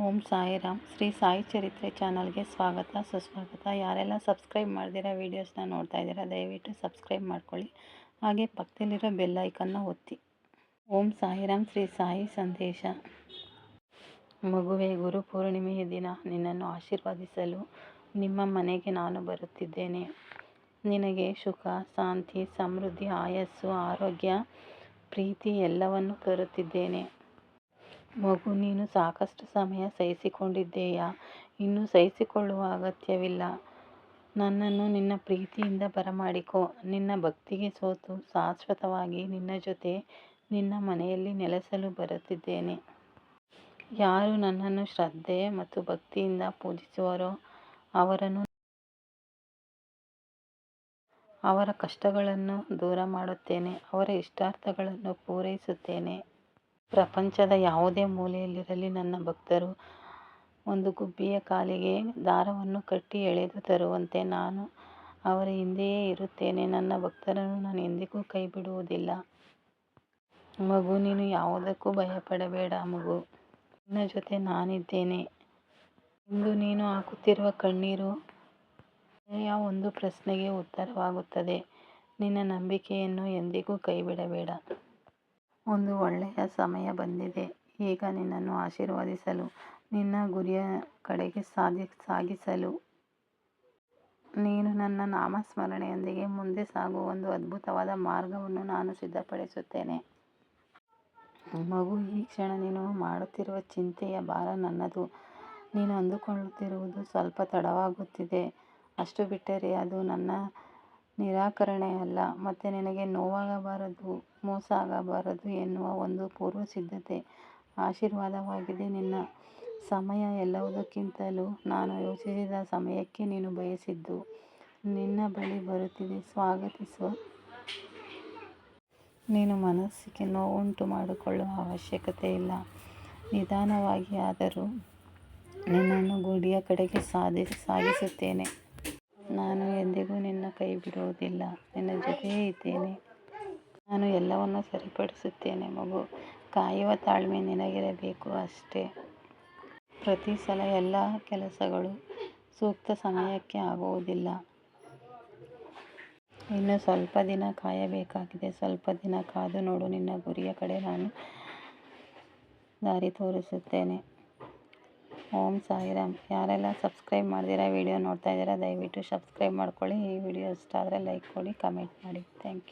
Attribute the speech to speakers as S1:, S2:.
S1: ಓಂ ಸಾಯಿರಾಮ್. ಶ್ರೀ ಸಾಯಿ ಚರಿತ್ರೆ ಚಾನಲ್ಗೆ ಸ್ವಾಗತ ಸುಸ್ವಾಗತ. ಯಾರೆಲ್ಲ ಸಬ್ಸ್ಕ್ರೈಬ್ ಮಾಡ್ದಿರೋ ವೀಡಿಯೋಸ್ನ ನೋಡ್ತಾ ಇದ್ದೀರಾ ದಯವಿಟ್ಟು ಸಬ್ಸ್ಕ್ರೈಬ್ ಮಾಡ್ಕೊಳ್ಳಿ, ಹಾಗೆ ಪಕ್ಕದಲ್ಲಿರೋ ಬೆಲ್ ಐಕನ್ನ ಒತ್ತಿ. ಓಂ ಸಾಯಿರಾಮ್. ಶ್ರೀ ಸಾಯಿ ಸಂದೇಶ. ಮಗುವೆ, ಗುರು ಪೂರ್ಣಿಮೆಯ ದಿನ ನಿನ್ನನ್ನು ಆಶೀರ್ವದಿಸಲು ನಿಮ್ಮ ಮನೆಗೆ ನಾನು ಬರುತ್ತಿದ್ದೇನೆ. ನಿನಗೆ ಸುಖ, ಶಾಂತಿ, ಸಮೃದ್ಧಿ, ಆಯಸ್ಸು, ಆರೋಗ್ಯ, ಪ್ರೀತಿ ಎಲ್ಲವನ್ನೂ ತರುತ್ತಿದ್ದೇನೆ. ಮಗು, ನೀನು ಸಾಕಷ್ಟು ಸಮಯ ಸಹಿಸಿಕೊಂಡಿದ್ದೀಯಾ? ಇನ್ನೂ ಸಹಿಸಿಕೊಳ್ಳುವ ಅಗತ್ಯವಿಲ್ಲ. ನನ್ನನ್ನು ನಿನ್ನ ಪ್ರೀತಿಯಿಂದ ಬರಮಾಡಿಕೋ. ನಿನ್ನ ಭಕ್ತಿಗೆ ಸೋತು ಶಾಶ್ವತವಾಗಿ ನಿನ್ನ ಜೊತೆ ನಿನ್ನ ಮನೆಯಲ್ಲಿ ನೆಲೆಸಲು ಬರುತ್ತಿದ್ದೇನೆ. ಯಾರು ನನ್ನನ್ನು ಶ್ರದ್ಧೆ ಮತ್ತು ಭಕ್ತಿಯಿಂದ ಪೂಜಿಸುವರೋ ಅವರ ಕಷ್ಟಗಳನ್ನು ದೂರ ಮಾಡುತ್ತೇನೆ, ಅವರ ಇಷ್ಟಾರ್ಥಗಳನ್ನು ಪೂರೈಸುತ್ತೇನೆ. ಪ್ರಪಂಚದ ಯಾವುದೇ ಮೂಲೆಯಲ್ಲಿರಲಿ, ನನ್ನ ಭಕ್ತರು ಒಂದು ಗುಬ್ಬಿಯ ಕಾಲಿಗೆ ದಾರವನ್ನು ಕಟ್ಟಿ ಎಳೆದು ತರುವಂತೆ ನಾನು ಅವರ ಹಿಂದೆಯೇ ಇರುತ್ತೇನೆ. ನನ್ನ ಭಕ್ತರನ್ನು ನಾನು ಎಂದಿಗೂ ಕೈ ಬಿಡುವುದಿಲ್ಲ. ಮಗು, ನೀನು ಯಾವುದಕ್ಕೂ ಭಯಪಡಬೇಡ. ಮಗು, ನಿನ್ನ ಜೊತೆ ನಾನಿದ್ದೇನೆ. ಇಂದು ನೀನು ಹಾಕುತ್ತಿರುವ ಕಣ್ಣೀರು ಒಳ್ಳೆಯ ಒಂದು ಪ್ರಶ್ನೆಗೆ ಉತ್ತರವಾಗುತ್ತದೆ. ನಿನ್ನ ನಂಬಿಕೆಯನ್ನು ಎಂದಿಗೂ ಕೈಬಿಡಬೇಡ. ಒಂದು ಒಳ್ಳೆಯ ಸಮಯ ಬಂದಿದೆ ಈಗ ನಿನ್ನನ್ನು ಆಶೀರ್ವದಿಸಲು, ನಿನ್ನ ಗುರಿಯ ಕಡೆಗೆ ಸಾಗಿಸಲು. ನೀನು ನನ್ನ ನಾಮಸ್ಮರಣೆಯೊಂದಿಗೆ ಮುಂದೆ ಸಾಗುವ ಒಂದು ಅದ್ಭುತವಾದ ಮಾರ್ಗವನ್ನು ನಾನು ಸಿದ್ಧಪಡಿಸುತ್ತೇನೆ. ಮಗು, ಈ ಕ್ಷಣ ನೀನು ಮಾಡುತ್ತಿರುವ ಚಿಂತೆಯ ಭಾರ ನನ್ನದು. ನೀನು ಅಂದುಕೊಳ್ಳುತ್ತಿರುವುದು ಸ್ವಲ್ಪ ತಡವಾಗುತ್ತಿದೆ, ಅಷ್ಟು ಬಿಟ್ಟರೆ ಅದು ನನ್ನ ನಿರಾಕರಣೆಯಲ್ಲ. ಮತ್ತೆ ನಿನಗೆ ನೋವಾಗಬಾರದು, ಮೋಸ ಆಗಬಾರದು ಎನ್ನುವ ಒಂದು ಪೂರ್ವ ಸಿದ್ಧತೆ ಆಶೀರ್ವಾದವಾಗಿದೆ. ನಿನ್ನ ಸಮಯ ಎಲ್ಲದಕ್ಕಿಂತಲೂ ನಾನು ಯೋಚಿಸಿದ ಸಮಯಕ್ಕೆ ನೀನು ಬಯಸಿದ್ದು ನಿನ್ನ ಬಳಿ ಬರುತ್ತಿದೆ. ಸ್ವಾಗತಿಸು. ನೀನು ಮನಸ್ಸಿಗೆ ನೋವುಂಟು ಮಾಡಿಕೊಳ್ಳುವ ಅವಶ್ಯಕತೆ ಇಲ್ಲ. ನಿಧಾನವಾಗಿ ಆದರೂ ನಿನ್ನನ್ನು ಗುರಿಯ ಕಡೆಗೆ ಸಾಗಿಸುತ್ತೇನೆ. ನಾನು ಎಂದಿಗೂ ನಿನ್ನ ಕೈ ಬಿಡುವುದಿಲ್ಲ, ನಿನ್ನ ಜೊತೆಯೇ ಇದ್ದೇನೆ. ನಾನು ಎಲ್ಲವನ್ನೂ ಸರಿಪಡಿಸುತ್ತೇನೆ. ಮಗು, ಕಾಯುವ ತಾಳ್ಮೆ ನಿನಗಿರಬೇಕು ಅಷ್ಟೇ. ಪ್ರತಿ ಸಲ ಎಲ್ಲ ಕೆಲಸಗಳು ಸೂಕ್ತ ಸಮಯಕ್ಕೆ ಆಗುವುದಿಲ್ಲ. ಇನ್ನು ಸ್ವಲ್ಪ ದಿನ ಕಾಯಬೇಕಾಗಿದೆ. ಸ್ವಲ್ಪ ದಿನ ಕಾದು ನೋಡು. ನಿನ್ನ ಗುರಿಯ ಕಡೆ ನಾನು ದಾರಿ ತೋರಿಸುತ್ತೇನೆ. ಓಂ ಸಾಯಿರಾಮ್. ಯಾರೆಲ್ಲ ಸಬ್ಸ್ಕ್ರೈಬ್ ಮಾಡ್ದಿರಾ ವಿಡಿಯೋ ನೋಡ್ತಾ ಇದ್ದೀರಾ ದಯವಿಟ್ಟು ಸಬ್ಸ್ಕ್ರೈಬ್ ಮಾಡ್ಕೊಳ್ಳಿ. ಈ ವಿಡಿಯೋ ಇಷ್ಟ ಆದರೆ ಲೈಕ್ ಕೊಡಿ, ಕಮೆಂಟ್ ಮಾಡಿ. Thank you.